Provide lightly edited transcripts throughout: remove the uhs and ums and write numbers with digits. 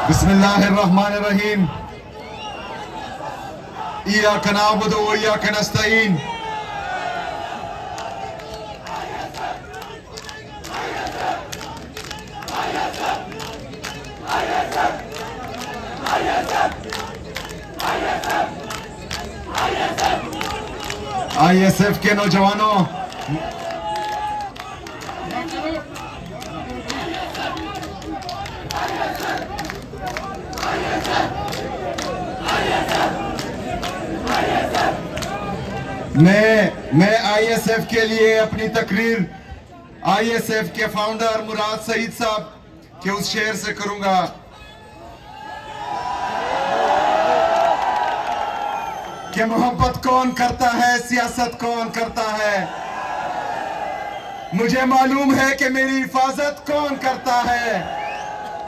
बिस्मिल्लाहिर्रहमानिर्रहीम। इय्याका नअबुदु व इय्याका नस्तईन। ISF के नौजवानों, मैं ISF के लिए अपनी तकरीर ISF के फाउंडर मुराद सईद साहब के उस शेर से करूंगा। कि मोहब्बत कौन करता है, सियासत कौन करता है। मुझे मालूम है कि मेरी हिफाजत कौन करता है।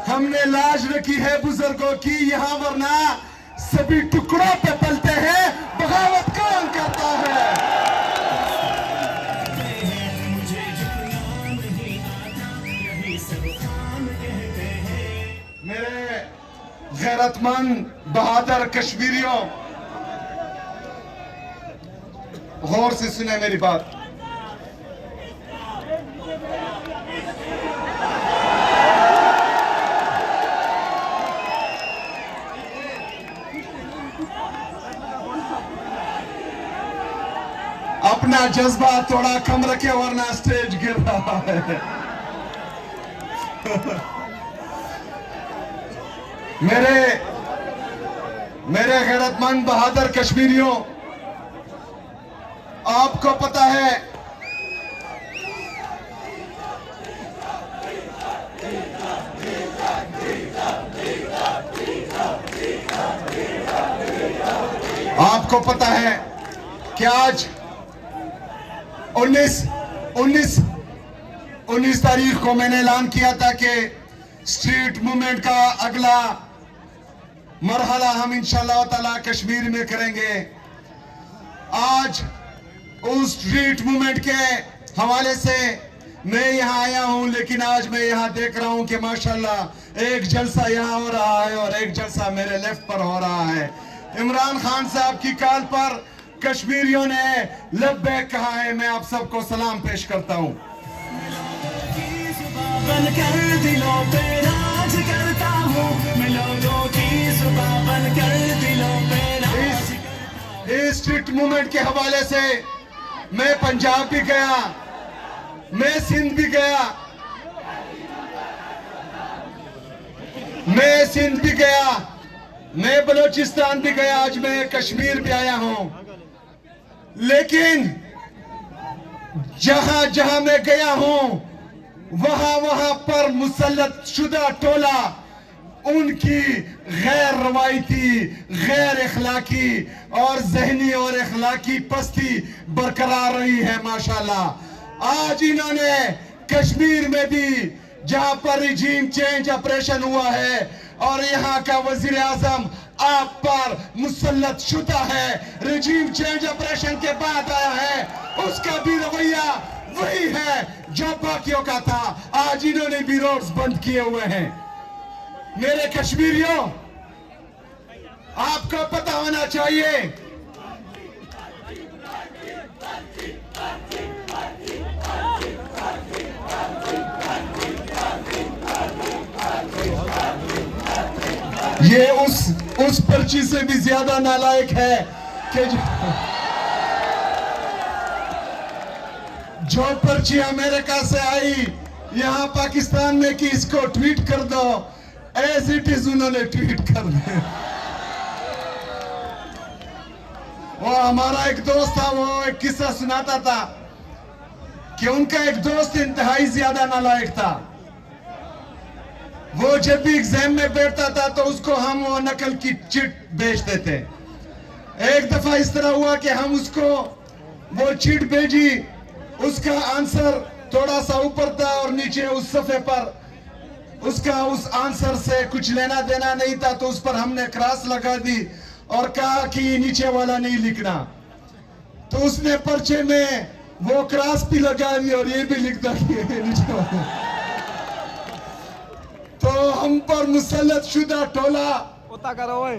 हमने लाज रखी है बुजुर्गों की यहाँ, वरना सभी टुकड़ों पे पलते हैं। बगावत कौन करता है। मेरे गैरतमंद बहादुर कश्मीरियों, गौर से सुने मेरी बात। अपना जज्बा थोड़ा कम रखे वरना स्टेज गिर रहा है। मेरे गैरतमंद बहादुर कश्मीरियों, आपको पता है कि आज 19 तारीख को मैंने ऐलान किया था कि स्ट्रीट मूवमेंट का अगला मरहला हम इंशाअल्लाह ताला कश्मीर में करेंगे। आज उस स्ट्रीट मूवमेंट के हवाले से मैं यहाँ आया हूँ, लेकिन आज मैं यहाँ देख रहा हूँ कि माशाल्लाह एक जलसा यहाँ हो रहा है और एक जलसा मेरे लेफ्ट पर हो रहा है। इमरान खान साहब की कॉल पर कश्मीरियों ने लब्बैक कहा है। मैं आप सबको सलाम पेश करता हूँ। इस स्ट्रीट मूवमेंट के हवाले से मैं पंजाब भी गया, मैं सिंध भी गया, मैं बलोचिस्तान भी गया, आज मैं कश्मीर भी आया हूं। लेकिन जहां जहां मैं गया हूं वहां पर मुसल्लत शुदा टोला उनकी गैर रवायती, गैर इखलाकी और जहनी और इखलाकी पस्ती बरकरार रही है माशाल्लाह। आज इन्होंने कश्मीर में भी जहां पर रिजीम चेंज ऑपरेशन हुआ है और यहाँ का वजीर आजम आप पर मुसल्लत शुदा है, रिजीम चेंज ऑपरेशन के बाद आया है, उसका भी रवैया वही है जो बाकियों का था। आज इन्होंने भी रोड्स बंद किए हुए हैं। मेरे कश्मीरियों, आपको पता होना चाहिए ये उस पर्ची से भी ज्यादा नालायक है कि जो पर्ची अमेरिका से आई यहां पाकिस्तान में कि इसको ट्वीट कर दो, एज इट इज उन्होंने ट्वीट कर दिया। वो हमारा एक दोस्त था, वो एक किस्सा सुनाता था कि उनका एक दोस्त इंतहाई ज्यादा नालायक था। वो जब भी एग्जाम में बैठता था तो उसको हम वो नकल की चिट भेजते थे। एक दफा इस तरह हुआ कि हम उसको वो चिट भेजी, उसका आंसर थोड़ा सा ऊपर था और नीचे उस सफे पर उसका उस आंसर से कुछ लेना देना नहीं था, तो उस पर हमने क्रॉस लगा दी और कहा कि नीचे वाला नहीं लिखना। तो उसने पर्चे में वो क्रॉस भी लगा दी और ये भी लिख दिया नीचे वाला। तो हम पर मुसल्लत शुदा टोला उता करो ओए।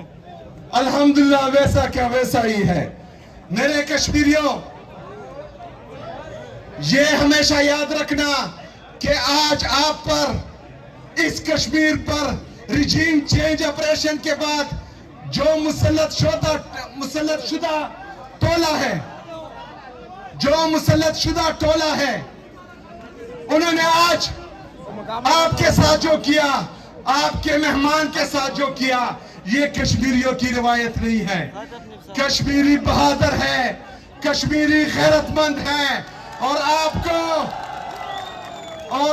अल्हम्दुलिल्लाह वैसा क्या वैसा ही है। मेरे कश्मीरियों, ये हमेशा याद रखना कि आज आप पर, इस कश्मीर पर रिजीम चेंज ऑपरेशन के बाद जो मुसल्लत शुदा टोला है, जो मुसल्लत शुदा टोला है, उन्होंने आज आपके साथ जो किया, आपके मेहमान के साथ जो किया, ये कश्मीरियों की रिवायत नहीं है। कश्मीरी बहादुर है, कश्मीरी गैरतमंद है। और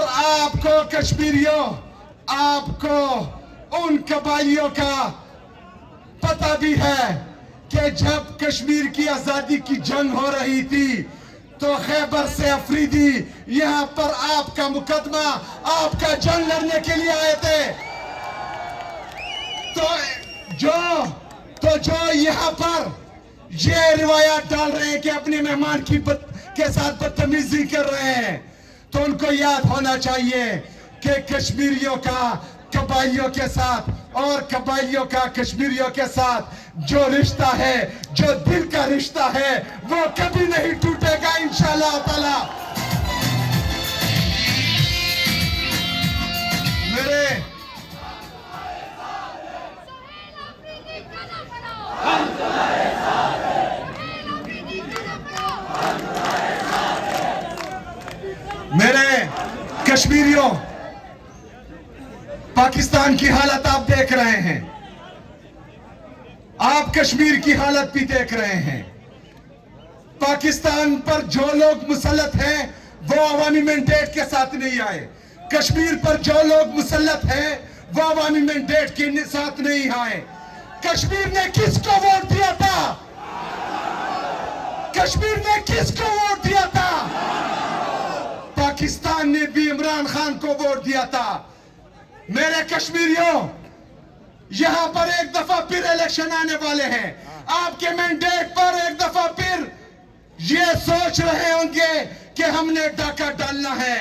आपको कश्मीरियों, आपको उन कबाइलियों का पता भी है कि जब कश्मीर की आजादी की जंग हो रही थी तो खैबर से अफरीदी यहां पर आपका मुकदमा, आपका जंग लड़ने के लिए आए थे। तो जो यहां पर ये रिवायत डाल रहे हैं कि अपने मेहमान के साथ बदतमीजी कर रहे हैं, तो उनको याद होना चाहिए कि कश्मीरियों का कबाइलियों के साथ और कबाइलियों का कश्मीरियों के साथ जो रिश्ता है, जो दिल का रिश्ता है, वो कभी नहीं टूटेगा इंशाअल्लाह ताला। मेरे कश्मीरियों, पाकिस्तान की हालत आप देख रहे हैं, आप कश्मीर की हालत भी देख रहे हैं। पाकिस्तान पर जो लोग मुसल्लत हैं वो अवामी मैंडेट के साथ नहीं आए। कश्मीर पर जो लोग मुसल्लत हैं वो अवामी मैंडेट के साथ नहीं आए। कश्मीर ने किसको वोट दिया था? कश्मीर ने किसको वोट दिया था? पाकिस्तान ने भी इमरान खान को वोट दिया था। मेरे कश्मीरियों, यहां पर एक दफा फिर इलेक्शन आने वाले हैं। आपके मैंडेट पर एक दफा फिर ये सोच रहे होंगे कि हमने डाका डालना है।